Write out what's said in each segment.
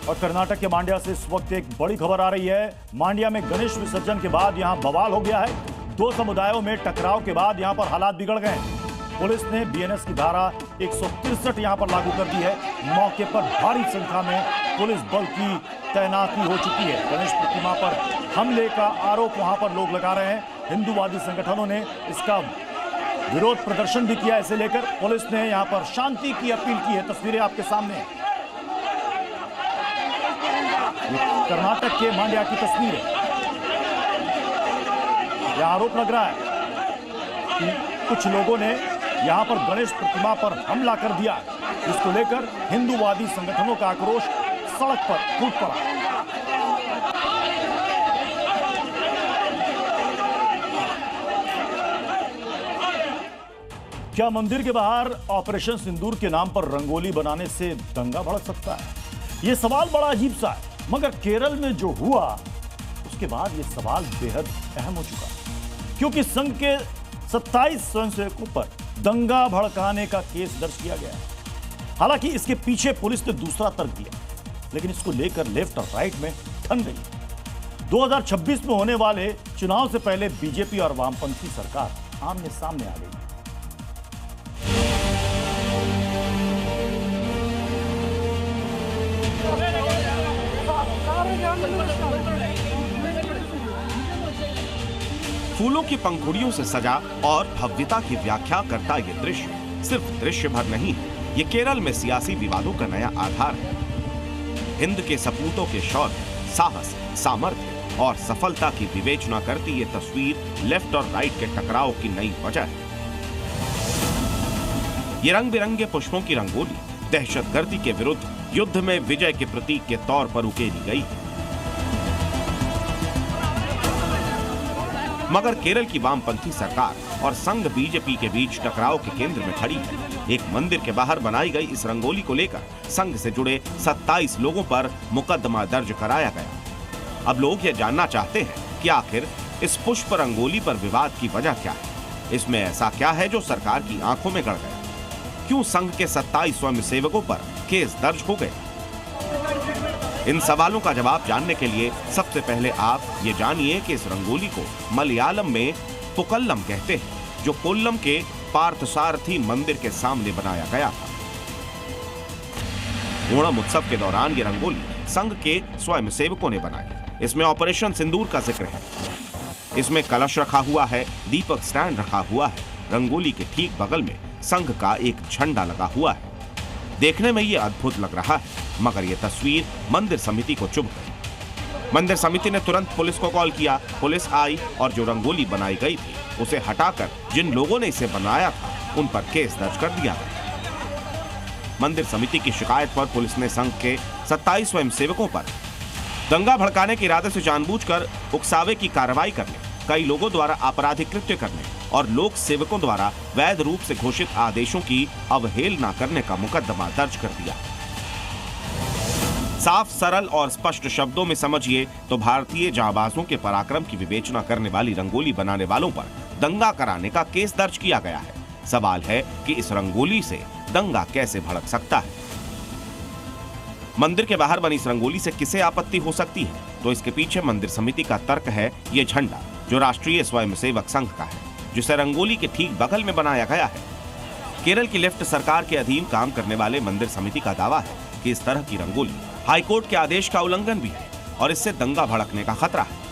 और कर्नाटक के मांड्या से इस वक्त एक बड़ी खबर आ रही है। मांड्या में गणेश विसर्जन के बाद यहां बवाल हो गया है। दो समुदायों में टकराव के बाद यहां पर हालात बिगड़ गए हैं। पुलिस ने बीएनएस की धारा 163 यहां पर लागू कर दी है। मौके पर भारी संख्या में पुलिस बल की तैनाती हो चुकी है। गणेश प्रतिमा पर हमले का आरोप वहां पर लोग लगा रहे हैं। हिंदूवादी संगठनों ने इसका विरोध प्रदर्शन भी किया। इसे लेकर पुलिस ने यहां पर शांति की अपील की है। तस्वीरें आपके सामने हैं। कर्नाटक के मांड्या की तस्वीर है। यह आरोप लग रहा है कि कुछ लोगों ने यहां पर गणेश प्रतिमा पर हमला कर दिया, जिसको लेकर हिंदूवादी संगठनों का आक्रोश सड़क पर फूट पड़ा। क्या मंदिर के बाहर ऑपरेशन सिंदूर के नाम पर रंगोली बनाने से दंगा भड़क सकता है? यह सवाल बड़ा अजीब सा है, मगर केरल में जो हुआ उसके बाद यह सवाल बेहद अहम हो चुका, क्योंकि संघ के 27 स्वयंसेवकों पर दंगा भड़काने का केस दर्ज किया गया है। हालांकि इसके पीछे पुलिस ने दूसरा तर्क दिया, लेकिन इसको लेकर लेफ्ट और राइट में ठन गई। 2026 में होने वाले चुनाव से पहले बीजेपी और वामपंथी सरकार आमने सामने आ गई। फूलों की पंखुड़ियों से सजा और भव्यता की व्याख्या करता ये दृश्य सिर्फ दृश्य भर नहीं है, ये केरल में सियासी विवादों का नया आधार है। हिंद के सपूतों के शौर्य, साहस, सामर्थ्य और सफलता की विवेचना करती ये तस्वीर लेफ्ट और राइट के टकराव की नई वजह है। ये रंग बिरंगे पुष्पों की रंगोली दहशतगर्दी के विरुद्ध युद्ध में विजय के प्रतीक के तौर पर उकेरी गई है। मगर केरल की वामपंथी सरकार और संघ बीजेपी के बीच टकराव के केंद्र में खड़ी है। एक मंदिर के बाहर बनाई गई इस रंगोली को लेकर संघ से जुड़े 27 लोगों पर मुकदमा दर्ज कराया गया। अब लोग ये जानना चाहते हैं कि आखिर इस पुष्प रंगोली पर विवाद की वजह क्या है? इसमें ऐसा क्या है जो सरकार की आंखों में गड़ गया? क्यों संघ के 27 स्वयंसेवकों पर केस दर्ज हो गए? इन सवालों का जवाब जानने के लिए सबसे पहले आप ये जानिए कि इस रंगोली को मलयालम में पुक्कलम कहते हैं, जो कोल्लम के पार्थसारथी मंदिर के सामने बनाया गया था। ओणम उत्सव के दौरान ये रंगोली संघ के स्वयंसेवकों ने बनाई। इसमें ऑपरेशन सिंदूर का जिक्र है। इसमें कलश रखा हुआ है, दीपक स्टैंड रखा हुआ है। रंगोली के ठीक बगल में संघ का एक झंडा लगा हुआ है। देखने में ये अद्भुत लग रहा है, मगर ये तस्वीर मंदिर समिति को चुभ गई। मंदिर समिति ने तुरंत पुलिस को कॉल किया। पुलिस आई और जो रंगोली बनाई गई थी उसे हटाकर जिन लोगों ने इसे बनाया था उन पर केस दर्ज कर दिया गया। मंदिर समिति की शिकायत पर पुलिस ने संघ के 27 स्वयंसेवकों पर दंगा भड़काने के इरादे से जानबूझकर उकसावे की कार्रवाई करने, कई लोगों द्वारा आपराधिक कृत्य करने और लोक सेवकों द्वारा वैध रूप से घोषित आदेशों की अवहेलना करने का मुकदमा दर्ज कर दिया। साफ, सरल और स्पष्ट शब्दों में समझिए तो भारतीय जांबाजों के पराक्रम की विवेचना करने वाली रंगोली बनाने वालों पर दंगा कराने का केस दर्ज किया गया है। सवाल है कि इस रंगोली से दंगा कैसे भड़क सकता है? मंदिर के बाहर बनी इस रंगोली से किसे आपत्ति हो सकती है? तो इसके पीछे मंदिर समिति का तर्क है ये झंडा, जो राष्ट्रीय स्वयंसेवक संघ का है, जिसे रंगोली के ठीक बगल में बनाया गया है। केरल की लेफ्ट सरकार के अधीन काम करने वाले मंदिर समिति का दावा है कि इस तरह की रंगोली हाईकोर्ट के आदेश का उल्लंघन भी है और इससे दंगा भड़कने का खतरा है।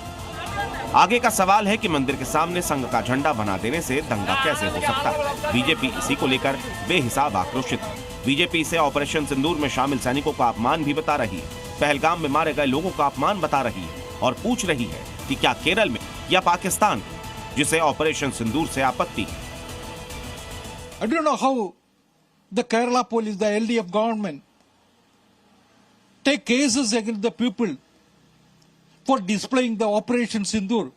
आगे का सवाल है कि मंदिर के सामने संघ का झंडा बना देने से दंगा कैसे हो सकता है? बीजेपी इसी को लेकर बेहिसाब आक्रोशित है। बीजेपी इसे ऑपरेशन सिंदूर में शामिल सैनिकों का अपमान भी बता रही है, पहलगाम में मारे गए लोगों का अपमान बता रही है और पूछ रही है कि क्या केरल में या पाकिस्तान जिसे ऑपरेशन सिंदूर से आपत्ति है। I don't know how the Kerala police, the LDF government, take cases against the people for displaying the Operation Sindoor.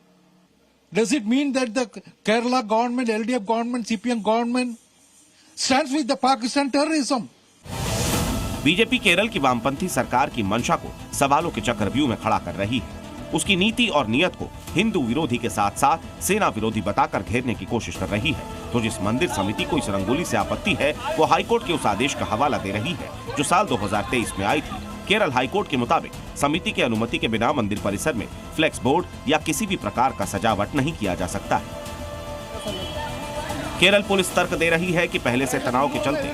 Does it mean that the Kerala government, LDF government, CPM government stands with the Pakistan terrorism? BJP Kerala की वामपंथी सरकार की मंशा को सवालों के चक्रव्यूह में खड़ा कर रही है। उसकी नीति और नियत को हिंदू विरोधी के साथ साथ सेना विरोधी बताकर घेरने की कोशिश कर रही है। तो जिस मंदिर समिति को इस रंगोली से आपत्ति है, वो हाईकोर्ट के उस आदेश का हवाला दे रही है जो साल 2023 में आई थी केरल हाईकोर्ट के मुताबिक समिति की अनुमति के बिना मंदिर परिसर में फ्लेक्स बोर्ड या किसी भी प्रकार का सजावट नहीं किया जा सकता है। केरल पुलिस तर्क दे रही है कि पहले से तनाव के चलते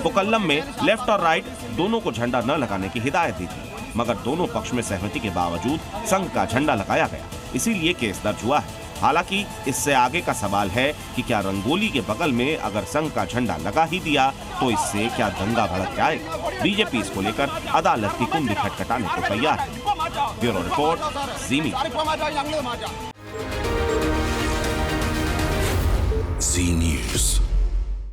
पुक्कलम में लेफ्ट और राइट दोनों को झंडा न लगाने की हिदायत दी थी, मगर दोनों पक्ष में सहमति के बावजूद संघ का झंडा लगाया गया, इसीलिए केस दर्ज हुआ है। हालांकि इससे आगे का सवाल है कि क्या रंगोली के बगल में अगर संघ का झंडा लगा ही दिया तो इससे क्या दंगा भड़क जाएगा? बीजेपी इसको लेकर अदालत की कुंडी खटखटाने को तैयार है। ब्यूरो रिपोर्ट, जी मीडिया। Zee News.